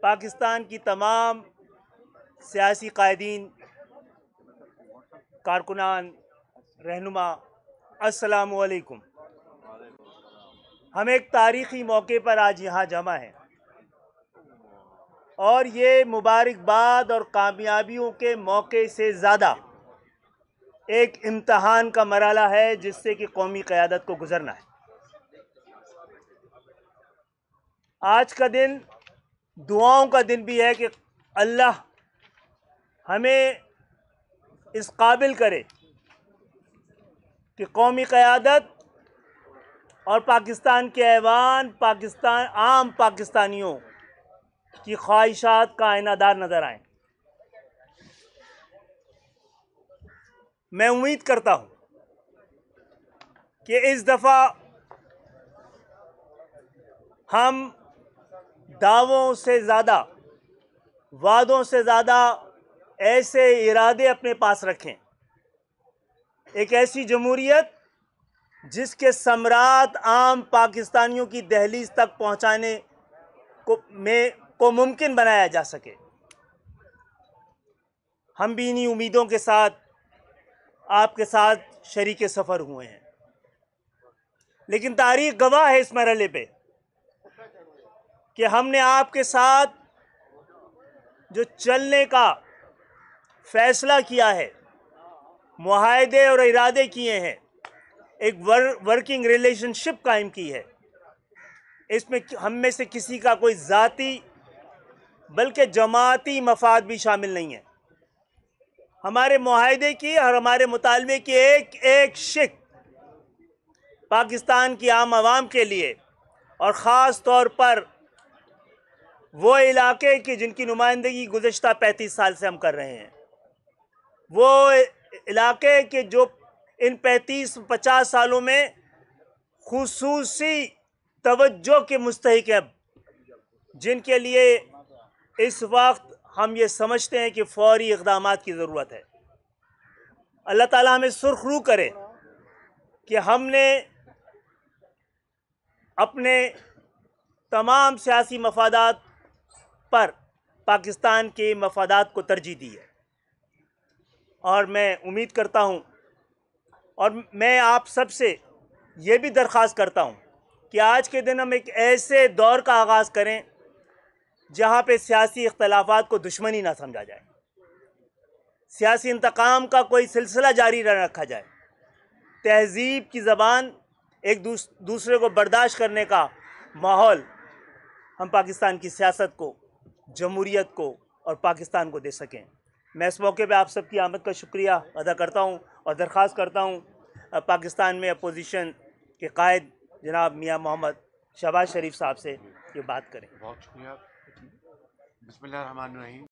پاکستان کی تمام سیاسی قائدین، کارکنان، رہنما، السلام علیکم۔ ہم ایک تاریخی موقع پر آج یہاں جمع ہیں اور یہ مبارکباد اور کامیابیوں کے موقع سے زیادہ ایک امتحان کا مرحلہ ہے جس سے کہ قومی قیادت کو گزرنا ہے۔ آج کا دن دعاؤں کا دن بھی ہے کہ اللہ ہمیں اس قابل کرے کہ قومی قیادت اور پاکستان کے ایوان عام پاکستانیوں کی خواہشات کا آئینہ دار نظر آئیں۔ میں امید کرتا ہوں کہ اس دفعہ ہم دعووں سے زیادہ، وعدوں سے زیادہ ایسے ارادے اپنے پاس رکھیں، ایک ایسی جمہوریت جس کے ثمرات عام پاکستانیوں کی دہلیز تک پہنچانے کو ممکن بنایا جا سکے۔ ہم بھی انہی امیدوں کے ساتھ آپ کے ساتھ شریک سفر ہوئے ہیں، لیکن تاریخ گواہ ہے اس مرحلے پہ کہ ہم نے آپ کے ساتھ جو چلنے کا فیصلہ کیا ہے، معاہدے اور ارادے کیے ہیں، ایک ورکنگ ریلیشن شپ قائم کی ہے، اس میں ہم میں سے کسی کا کوئی ذاتی بلکہ جماعتی مفاد بھی شامل نہیں ہے۔ ہمارے معاہدے کی اور ہمارے مطالبے کی ایک ایک شق پاکستان کی عام عوام کے لیے اور خاص طور پر وہ علاقے کی جن کی نمائندگی گزشتہ 35 سال سے ہم کر رہے ہیں، وہ علاقے کے جو ان 35-50 سالوں میں خصوصی توجہ کے مستحق ہیں، جن کے لیے اس وقت ہم یہ سمجھتے ہیں کہ فوری اقدامات کی ضرورت ہے۔ اللہ تعالیٰ ہمیں سرخ رو کرے کہ ہم نے اپنے تمام سیاسی مفادات پر پاکستان کے مفادات کو ترجیح دی ہے، اور میں امید کرتا ہوں اور میں آپ سب سے یہ بھی درخواست کرتا ہوں کہ آج کے دن ہم ایک ایسے دور کا آغاز کریں جہاں پہ سیاسی اختلافات کو دشمنی نہ سمجھا جائے، سیاسی انتقام کا کوئی سلسلہ جاری نہ رکھا جائے، تہذیب کی زبان، ایک دوسرے کو برداشت کرنے کا ماحول ہم پاکستان کی سیاست کو، جمہوریت کو اور پاکستان کو دے سکیں۔ میں اس موقع پہ آپ سب کی آمد کا شکریہ ادا کرتا ہوں اور درخواست کرتا ہوں پاکستان میں اپوزیشن کے قائد جناب میاں محمد شہباز شریف صاحب سے یہ بات کریں۔ بہت شکریہ۔ بسم اللہ الرحمن الرحیم۔